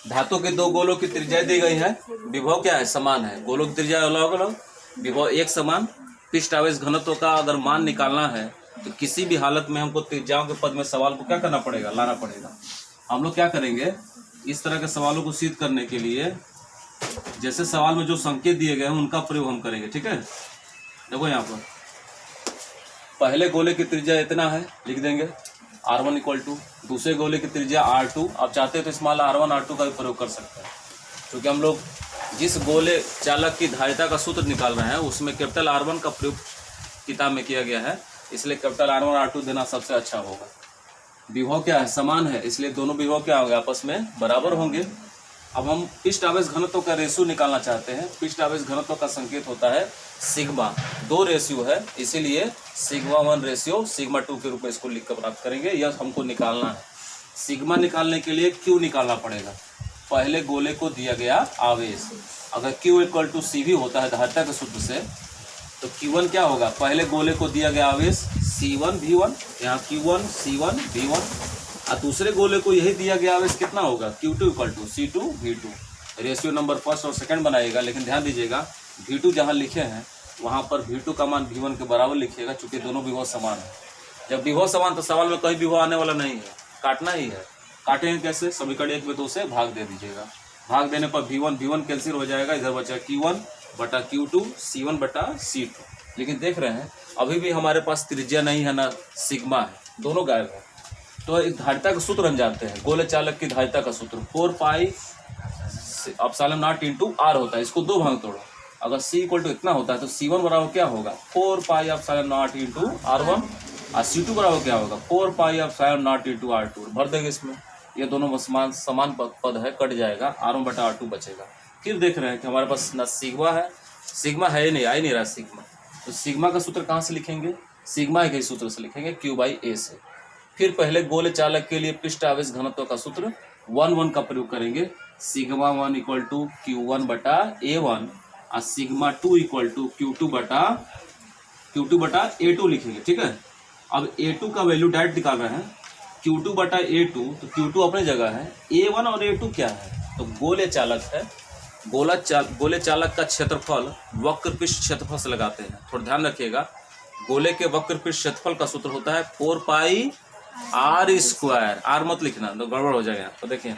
धातु के दो गोलों की त्रिज्या दी गई है, विभव क्या है, समान है। गोलों की त्रिज्या अलग अलग, विभव एक समान। पृष्ठ आवेश घनत्व का अगर मान निकालना है तो किसी भी हालत में हमको त्रिज्याओं के पद में सवाल को क्या करना पड़ेगा, लाना पड़ेगा। हम लोग क्या करेंगे, इस तरह के सवालों को सिद्ध करने के लिए जैसे सवाल में जो संकेत दिए गए हैं उनका प्रयोग हम करेंगे। ठीक है, देखो यहाँ पर पहले गोले की त्रिज्या इतना है, लिख देंगे R1 इक्वल टू, दूसरे गोले की त्रिज्या R2। आप चाहते हैं तो स्मॉल R1 R2 का भी प्रयोग कर सकते हैं, क्योंकि हम लोग जिस गोले चालक की धारिता का सूत्र निकाल रहे हैं उसमें कैपिटल R1 का प्रयोग किताब में किया गया है, इसलिए कैपिटल R1 R2 देना सबसे अच्छा होगा। विभव क्या है, समान है, इसलिए दोनों विभव क्या होंगे, आपस में बराबर होंगे। अब हम पृष्ठ आवेश घनत्व का रेशियो निकालना चाहते हैं। पृष्ठ आवेश घनत्व का संकेत होता है सिग्मा, दो रेशियो है, इसीलिए सिग्मा 1 रेशियो सिग्मा 2 के रूप में इसको लिख कर प्राप्त करेंगे। यह हमको निकालना है। सिग्मा निकालने के लिए क्यू निकालना पड़ेगा, पहले गोले को दिया गया आवेश। अगर क्यू इक्वल टू सी भी होता है धारिता के सूत्र से, तो Q1 क्या होगा, पहले गोले को दिया गया आवेश C1 V1, यहाँ Q1 C1 V1, और दूसरे गोले को यही दिया गया आवेश कितना होगा, Q2 equal to C2 V2। Ratio number first और सेकंड बनाइएगा, लेकिन ध्यान दीजिएगा V2 जहाँ लिखे हैं वहाँ पर V2 का मान V1 के बराबर लिखिएगा, चूंकि दोनों विभव समान है। जब विभव समान तो सवाल में कोई विभव आने वाला नहीं है, काटना ही है। काटेंगे कैसे, समीकरण 1 में 2 से भाग दे दीजिएगा। भाग देने पर V1 कैंसिल हो जाएगा, इधर बचा Q1 बटा Q2 C1 बटा C2। लेकिन देख रहे हैं अभी भी हमारे पास त्रिज्या नहीं है ना सिग्मा है, दोनों गायब है। तो एक धारिता का सूत्र हम जानते हैं, गोले चालक की धारिता का सूत्र 4 pi epsilon not into R होता है। इसको दो भाग तोड़ो, अगर C इक्वल टू इतना होता है तो C1 बराबर क्या होगा, 4 pi epsilon not into R1, और C2 बराबर क्या होगा, 4 pi epsilon not into R2। भर देंगे इसमें, ये दोनों समान पद है, कट जाएगा, R1 बटा R2 बचेगा। फिर देख रहे हैं कि हमारे पास ना सिग्मा है, सिग्मा है ही नहीं, आ ही नहीं रहा सिग्मा। तो सिग्मा का सूत्र कहाँ से लिखेंगे, सिग्मा के सूत्र से लिखेंगे, Q/A से। फिर पहले गोले चालक के लिए पृष्ठ आवेश घनत्व का सूत्र 1 का प्रयोग करेंगे, सिग्मा 1 इक्वल टू Q1 बटा A1, और सिग्मा 2 इक्वल टू Q2 बटा A2 लिखेंगे। ठीक है, अब A2 का वैल्यू डायरेक्ट निकाल रहे हैं, Q2 बटा A2, तो Q2 अपनी जगह है, A1 और A2 क्या है, तो गोले चालक है। गोले चालक का क्षेत्रफल वक्र पृष्ठ क्षेत्रफल से लगाते हैं। थोड़ा ध्यान रखिएगा, गोले के वक्र पृष्ठ क्षेत्रफल का सूत्र होता है 4 पाई R²। R मत लिखना तो गड़बड़ हो जाएगा। तो देखिए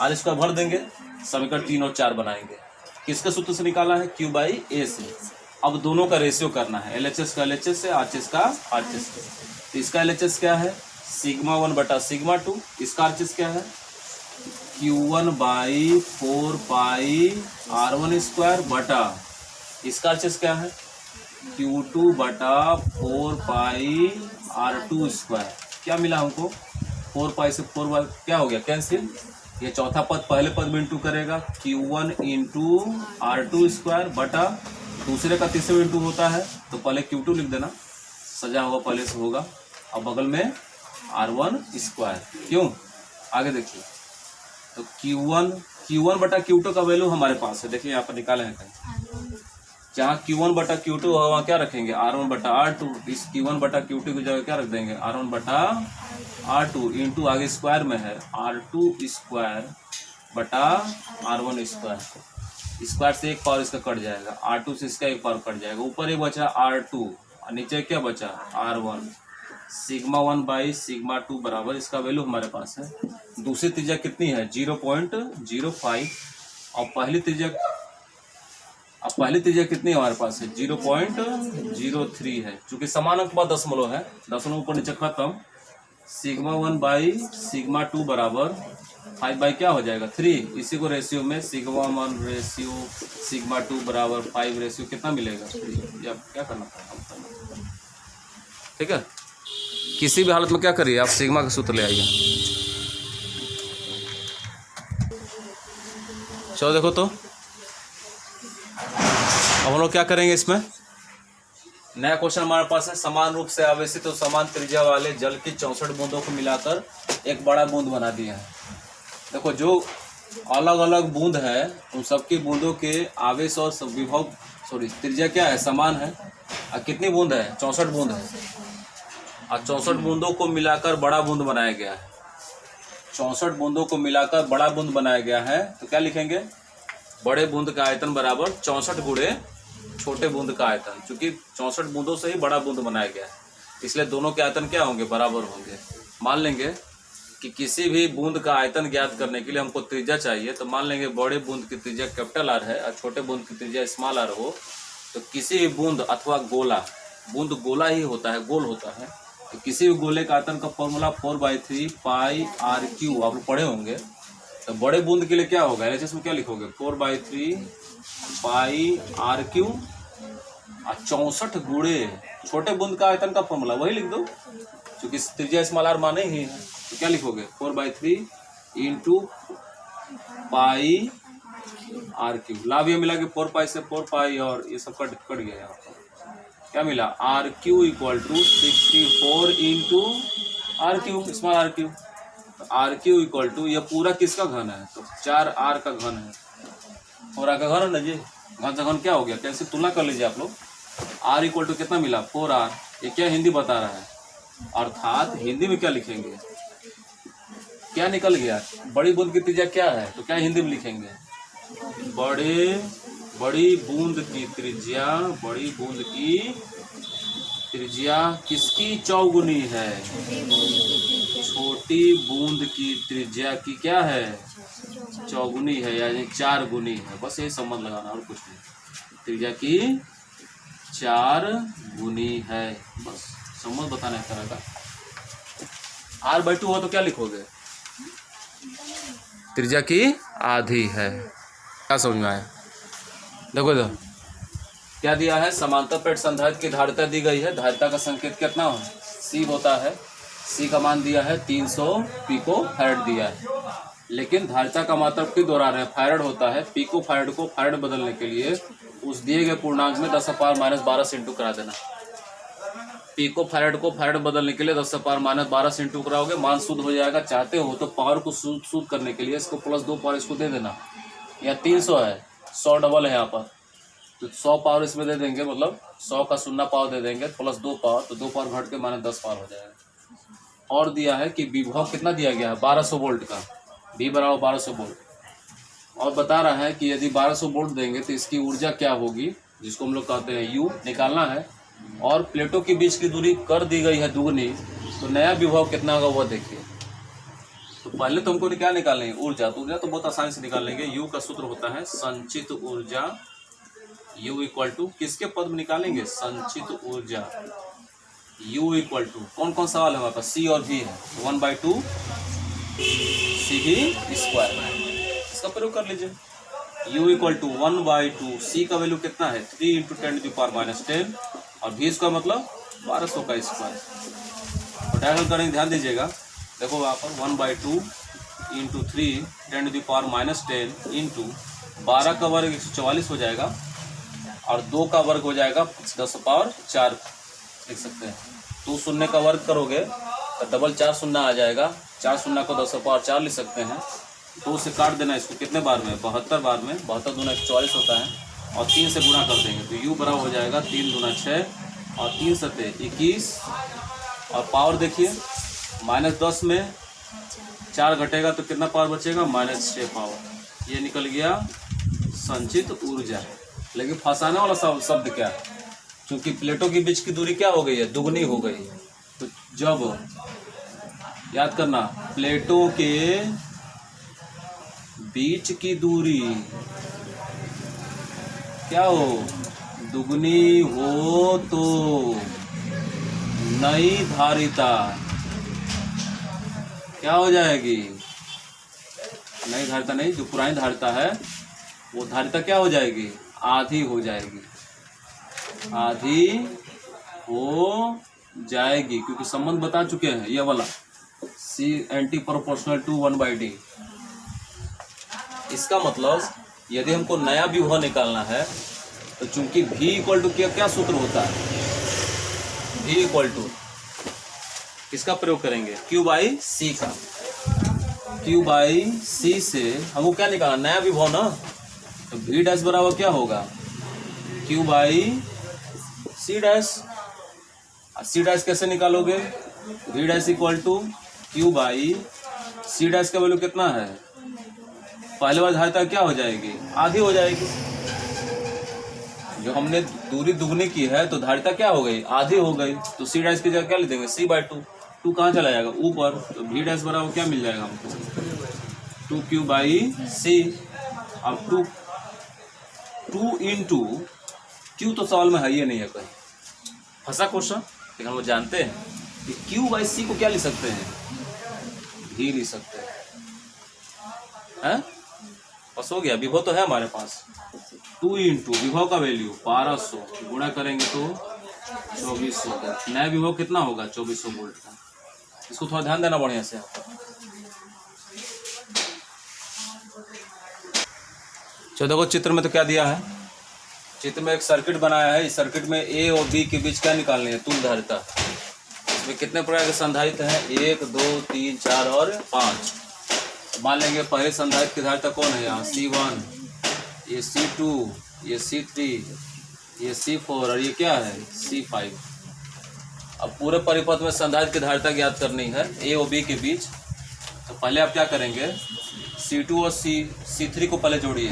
R² भर देंगे, समीकरण 3 और 4 बनाएंगे। किसके सूत्र से निकाला है, Q/A से। अब दोनों का रेशियो करना है, LHS का LHS से, RHS का RHS से। तो इसका LHS क्या है, सिग्मा 1 बटा सिग्मा 2, इसका RHS क्या है, Q1/4 पाई R1² बटा, इसका RHS क्या है, Q2 बटा 4 पाई R2²। क्या मिला हमको, 4 पाई से 4 क्या हो गया, कैंसिल। ये चौथा पद पहले पद में इंटू करेगा, Q1 इंटू R2² बटा, दूसरे का तीसरे में इंटू होता है तो पहले Q2 लिख देना, सजा हुआ पहले से होगा, अब बगल में R1²। क्यों, आगे देखिए, तो Q1 बटा Q2 का वैल्यू हमारे पास है, देखिए यहाँ पर निकाले हैं कहीं, जहाँ Q1 बटा Q2 होगा वहाँ क्या रखेंगे, R1 बटा R2। इस Q1 बटा Q2 की जगह क्या रख देंगे, R1 बटा R2 इंटू आगे स्क्वायर में है R2² बटा R1²। स्क्वायर से एक पावर इसका कट जाएगा, R2 से इसका एक पावर कट जाएगा, ऊपर एक बचा R2 और नीचे क्या बचा R1। सिग्मा 1 बाई सिग्मा 2 बराबर, इसका वैल्यू हमारे पास है। दूसरी त्रिज्या कितनी है, 0.05, और पहली त्रिज्या कितनी है हमारे पास है, 0.03 है। चूंकि समान अंक बाद दशमलव है, दशमलव ऊपर नीचे खत्म। सिग्मा 1 बाई सिग्मा 2 बराबर 5 बाई क्या हो जाएगा, 3। इसी को रेशियो में सिग्मा 1 रेशियो सिग्मा 2 बराबर 5 रेशियो कितना मिलेगा, 3। या क्या करना पड़ेगा, ठीक है। किसी भी हालत में क्या करिए, आप सिग्मा का सूत्र ले आइए। चलो देखो, तो अब हम लोग क्या करेंगे, इसमें नया क्वेश्चन हमारे पास है। समान रूप से आवेशित और समान त्रिज्या वाले जल की 64 बूंदों को मिलाकर एक बड़ा बूंद बना दिया है। देखो, जो अलग अलग बूंद है उन सबकी बूंदों के आवेश और विभव त्रिज्या क्या है, समान है। और कितनी बूंद है, 64 बूंद है, और 64 बूंदों को मिलाकर बड़ा बूंद बनाया गया है। 64 बूंदों को मिलाकर बड़ा बूंद बनाया गया है, तो क्या लिखेंगे? बड़े बूंद का आयतन बराबर 64 गुणे छोटे बूंद का आयतन। क्योंकि 64 बूंदों से ही बड़ा बूंद बनाया गया है, इसलिए दोनों के आयतन क्या होंगे? बराबर होंगे। मान लेंगे कि किसी भी बूंद का आयतन ज्ञात करने के लिए हमको त्रिज्या चाहिए, तो मान लेंगे बड़े बूंद की त्रिज्या कैपिटल आर है और छोटे बूंद की त्रिज्या स्मॉल आर हो, तो किसी भी बूंद अथवा गोला, बूंद गोला ही होता है, गोल होता है, तो किसी भी गोले का आयतन का फॉर्मूला 4/3 पाई आर क्यू आप लोग पढ़े होंगे। तो बड़े बूंद के लिए क्या होगा? एलएचएस में क्या लिखोगे? 4/3 पाई आर क्यू और 64 गुणे छोटे बूंद का आयतन का फॉर्मूला वही लिख दो, क्योंकि त्रिज्या स्मॉल आर माने ही है। तो क्या लिखोगे? 4/3 इंटू पाई आर क्यू। लाभ ये मिला कि 4 पाई से 4 पाई और ये सब कट गया यहाँ पर। क्या मिला? R Q equal to 64 into R Q, small R Q. तो आर क्यू इक्वल टू, ये पूरा किसका घन है? तो 4r का घन है। 4r का घन है ना जी। घन से घन क्या हो गया? कैसे तुलना कर लीजिए आप लोग। r इक्वल टू कितना मिला? 4r। ये क्या हिंदी बता रहा है? अर्थात हिंदी में क्या लिखेंगे? क्या निकल गया? बड़ी बूंद की त्रिज्या क्या है? तो क्या हिंदी में लिखेंगे? बड़ी बूंद की त्रिज्या, बड़ी बूंद की त्रिज्या किसकी चौगुनी है? छोटी बूंद की त्रिज्या की क्या है? चौगुनी है, यानी 4 गुनी है। बस यही संबंध लगाना और कुछ नहीं। त्रिज्या की 4 गुनी है, बस संबंध बताना है तरह का। r/2 हो तो क्या लिखोगे? त्रिज्या की आधी है। क्या समझ में आया? देखो इधर क्या दिया है? समांतर प्लेट संधारित्र की धारिता दी गई है। धारिता का संकेत कितना हो? C होता है। C का मान दिया है 300 पिको फैराड दिया है, लेकिन धारिता का मात्रा क्यों दोहरा रहे हैं? फैराड होता है। पिको फैराड को फैराड बदलने के लिए उस दिए गए पूर्णांक में 10⁻12 से इंटू करा देना। पिको फैराड को फैराड बदलने के लिए 10⁻12 से इंटू कराओगे, मान शुद्ध हो जाएगा। चाहते हो तो पावर को शुद्ध करने के लिए इसको प्लस 2 पावर इसको दे देना। या 300 है, 100 डबल है यहाँ पर, तो 100 पावर इसमें दे देंगे, मतलब 100 का 0 पावर दे देंगे प्लस 2 पावर, तो 2 पावर घट के माने 10 पावर हो जाएगा। और दिया है कि विभव कितना दिया गया है? 1200 वोल्ट का। V बराबर 1200 वोल्ट। और बता रहा है कि यदि 1200 वोल्ट देंगे तो इसकी ऊर्जा क्या होगी, जिसको हम लोग कहते हैं U, निकालना है। और प्लेटों के बीच की दूरी कर दी गई है दुगनी, तो नया विभव कितना होगा वो देखिए। तो पहले तो हमको क्या निकालेंगे? ऊर्जा। तो ऊर्जा तो बहुत आसानी से निकाल लेंगे। U का सूत्र होता है संचित ऊर्जा। U इक्वल टू किसके पद में निकालेंगे? संचित ऊर्जा। U इक्वल टू कौन कौन सवाल है हमारे पास? C और V है। 1/2 CV स्क्वायर, इसका प्रयोग कर लीजिए। U इक्वल टू 1/2, C का वैल्यू कितना है? 3 × 10⁻⁻10 और V इसका मतलब 1200 का स्क्वायर। तो डायगोनल करेंगे, ध्यान दीजिएगा। देखो वहाँ पर 1/2 × 3 × 10⁻10 इंटू 12 का वर्ग 144 हो जाएगा और 2 का वर्ग हो जाएगा 10⁻4 लिख सकते हैं। 2 शून्य का वर्ग करोगे तो डबल 4 शून्य आ जाएगा। 4 शून्य को 10⁻4 लिख सकते हैं। 2 से काट देना इसको कितने बार में? 72 बार में। 72 दूना 144 होता है और 3 से गुणा कर देंगे तो U बराबर हो जाएगा 3 दूना 6 और 3 सते 21। और पावर देखिए, -10 में 4 घटेगा तो कितना पावर बचेगा? -6 पावर। ये निकल गया संचित ऊर्जा। लेकिन फंसाने वाला शब्द क्या है? क्योंकि प्लेटों के बीच की दूरी क्या हो गई है? दुगनी हो गई। तो जब याद करना, प्लेटों के बीच की दूरी क्या हो? दुगनी हो तो नई धारिता क्या हो जाएगी? नई धारिता नहीं, जो पुरानी धारिता है वो धारिता क्या हो जाएगी? आधी हो जाएगी। आधी हो जाएगी, क्योंकि संबंध बता चुके हैं ये वाला, C anti proportional to 1/D। इसका मतलब यदि हमको नया विभव निकालना है तो चूंकि V इक्वल टू क्या सूत्र होता है? V इक्वल टू किसका प्रयोग करेंगे? Q/C का। Q/C से हमको क्या निकालना? नया विभव ना। तो V डैश बराबर क्या होगा? Q/C dash. C डैश कैसे निकालोगे? V dash equal to Q/C C dash का वैल्यू कितना है, पहले वाली धारिता क्या हो जाएगी, आधी हो जाएगी। जो हमने दूरी दुगनी की है तो धारिता क्या हो गई, आधी हो गई। तो सी डैश की जगह क्या लिख देंगे, C/2। 2 कहाँ चला जाएगा, ऊपर। तो V डैश बराबर क्या मिल जाएगा हमको, 2Q/C। अब 2 इंटू Q तो सवाल में है ही नहीं है कहीं, फंसा क्वेश्चन। लेकिन हम लोग जानते हैं कि Q/C को क्या लिख सकते हैं, V लिख सकते हैं। बस हो गया, विभव तो है हमारे पास। 2 इंटू विभव का वैल्यू 1200 गुणा करेंगे तो 2400। नया विभव कितना होगा, 2400 वोल्ट का। इसको थोड़ा ध्यान देना बढ़िया से। चलो देखो चित्र में तो क्या दिया है, चित्र में एक सर्किट बनाया है। इस सर्किट में A और B के बीच क्या निकालनी है, तुल्य धारिता। इसमें कितने प्रकार के संधारित्र हैं, 1 2 3 4 और 5। मान लेंगे पहले संधारित्र की धारिता कौन है, यहाँ C1, ये C2, ये C3, ये C4 और ये क्या है, C5। अब पूरे परिपथ में संधारित्र की धारिता ज्ञात करनी है A और B के बीच। तो पहले आप क्या करेंगे, C2 और C3 को पहले जोड़िए,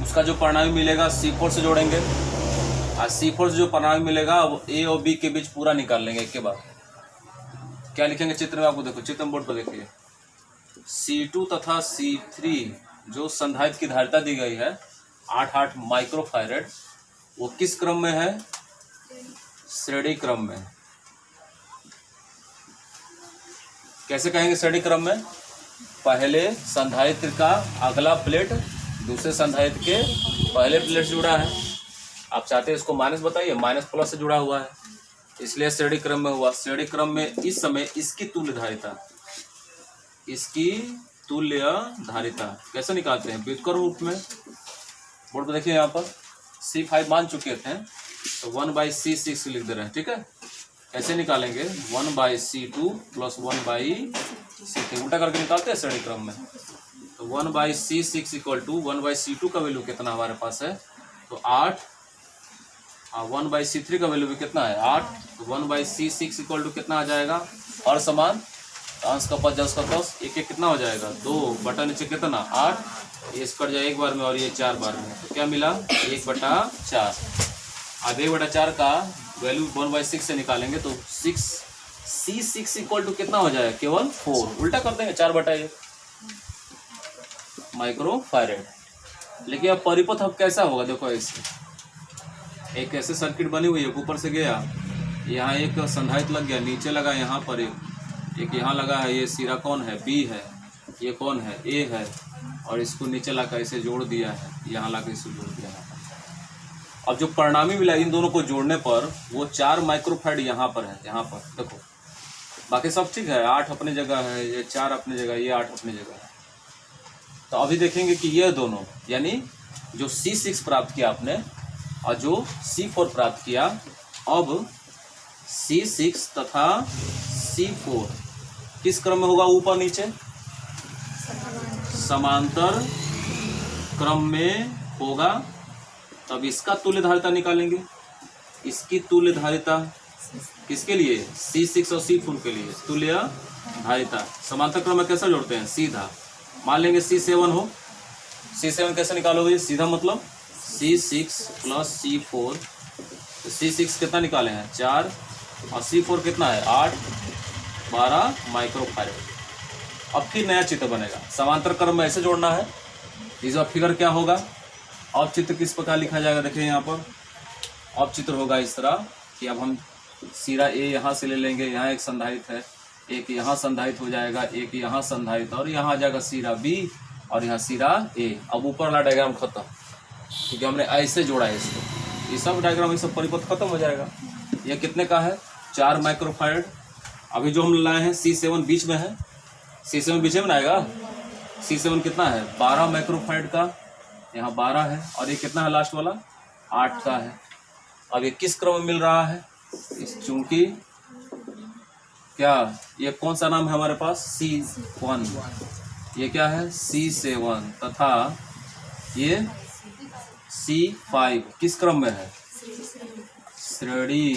उसका जो परिणामी मिलेगा C4 से जोड़ेंगे, और C4 से जो परिणामी मिलेगा वो A और B के बीच पूरा निकाल लेंगे एक के बाद। क्या लिखेंगे चित्र में, आपको देखो चित्र में बोर्ड पर देखिए, C2 तथा C3 जो संधारित्र की धारिता दी गई है 8 माइक्रोफैरड, वो किस क्रम में है, श्रेणी क्रम में। कैसे कहेंगे श्रेणी क्रम में, पहले संधारित्र का अगला प्लेट दूसरे संधारित्र के पहले प्लेट से जुड़ा है। आप चाहते हैं इसको माइनस बताइए, माइनस प्लस से जुड़ा हुआ है, इसलिए श्रेणी क्रम में हुआ। श्रेणी क्रम में इस समय इसकी तुल्य धारिता, इसकी तुल्य धारिता कैसे निकालते हैं, व्युत्क्रम रूप में। बोर्ड पर देखिए, यहाँ पर C5 मान चुके थे तो 1/C6 लिख दे रहे हैं, ठीक है। कैसे निकालेंगे, 1/C2 प्लस 1/C3 उल्टा करके निकालते हैं श्रेणी क्रम में। तो 1/C6 इक्वल टू 1/C2 का वैल्यू कितना हमारे पास है, तो 8। 1/C3 का वैल्यू भी कितना है, 8। तो 1/C6 इक्वल टू कितना आ जाएगा, और समान अंश का 5 10 का 10, एक कितना हो जाएगा, 2 बटा नीचे कितना 8, ये कट जाए एक बार में और ये 4 बार में। तो क्या मिला, 1/4। अब 1/4 का वैल्यू 1/6 से निकालेंगे तो C6 इक्वल टू कितना हो जाएगा, केवल 4। उल्टा कर देंगे, 4/1 माइक्रोफैरड। लेकिन अब परिपथ अब कैसा होगा, देखो ऐसे एक ऐसे सर्किट बनी हुई है, ऊपर से गया, यहाँ एक संधारित्र लग गया, नीचे लगा यहाँ पर एक यहाँ लगा है, ये सिरा कौन है, B है, ये कौन है, A है, और इसको नीचे लाकर इसे जोड़ दिया है, यहाँ लाकर इसे जोड़ दिया है। अब जो परिणामी मिला इन दोनों को जोड़ने पर वो 4 माइक्रोफैरड यहाँ पर है, यहाँ पर देखो। बाकी सब ठीक है, 8 अपनी जगह है, ये 4 अपनी जगह, ये 8 अपनी जगह है। तो अभी देखेंगे कि ये दोनों, यानी जो C6 प्राप्त किया आपने और जो C4 प्राप्त किया, अब C6 तथा C4 किस क्रम में होगा, ऊपर नीचे समांतर क्रम में होगा। तब इसका तुल्य धारिता निकालेंगे, इसकी तुल्य धारिता किसके लिए, C6 और C4 के लिए तुल्य धारिता। समांतर क्रम में कैसे जोड़ते हैं, सीधा। मान लेंगे C7 हो, C7 कैसे निकालोगे, सीधा मतलब C6 प्लस C4। तो C6 कितना निकाले हैं, 4, और C4 कितना है, 8, 12 माइक्रोफैरड। अब फिर नया चित्र बनेगा, समांतर क्रम में ऐसे जोड़ना है। इसका फिगर क्या होगा, अब चित्र किस प्रकार लिखा जाएगा, देखिए यहाँ पर अब चित्र होगा इस तरह कि अब हम सिरा A यहाँ से ले लेंगे, यहाँ एक संधारित्र है, एक यहाँ संधारित्र हो जाएगा, एक यहाँ संधारित्र, और यहाँ आ जाएगा सिरा B और यहाँ सिरा A। अब ऊपर वाला डायग्राम खत्म, क्योंकि हमने ऐसे जोड़ा है इसको। ये सब डायग्राम, ये सब परिपथ खत्म हो जाएगा। ये कितने का है, 4 माइक्रोफैरड। अभी जो हम लाए हैं C7 बीच में है, C7 बीच में आएगा। C7 कितना है, 12 माइक्रोफैरड का, यहाँ 12 है, और ये कितना है लास्ट वाला, 8 का है। अब ये किस क्रम में मिल रहा है, चूंकि क्या, ये कौन सा नाम है हमारे पास, C1, ये क्या है C7, तथा ये C5 किस क्रम में है, श्रेणी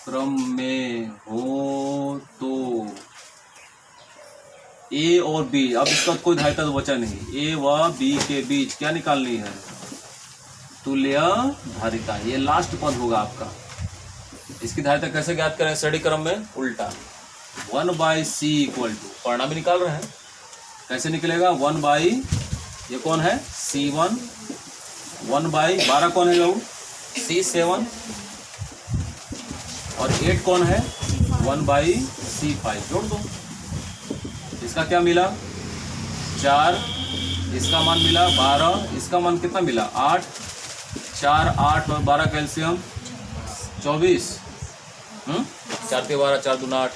क्रम में हो तो ए और बी, अब इसका कोई धारिता तो बचा नहीं, ए व बी के बीच क्या निकालनी है, तुल्य धारिता। ये लास्ट पद होगा आपका। इसकी धारिता कैसे ज्ञात करें, श्रेणी क्रम में उल्टा, 1/c इक्वल टू, परिणाम भी निकाल रहे हैं, कैसे निकलेगा, 1/, ये कौन है C1, 1/12 कौन है लोग, C7, और 8 कौन है 1/C5, जोड़ दो। इसका क्या मिला 4, इसका मान मिला 12, इसका मान कितना मिला 8, 4 8 और 12 कैल्शियम 24, 4 के 12, 4 दूना 8,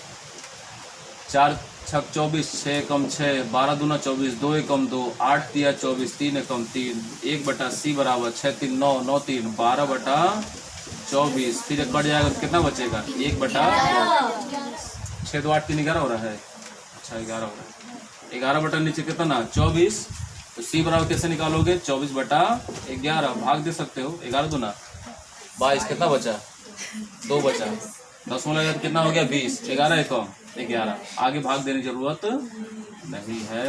4 छक 24, 6 कम 6, 12 दूना 24, 2 एकम 2, 8 तिया 24, 3 एकम 3, 1/c बराबर 6 3 9 9 3 12/24, फिर कट जाएगा तो कितना बचेगा 1/2, 6 2 8 3 11 हो रहा है, अच्छा 11 हो रहा है, 11 बटा नीचे कितना 24, तो c बराबर कैसे निकालोगे 24/11, भाग दे सकते हो, 11 दूना 22, कितना बचा 2 बचा, 10 में लगा तो कितना हो गया 20, 11 एकम 11, आगे भाग देने की जरूरत नहीं है।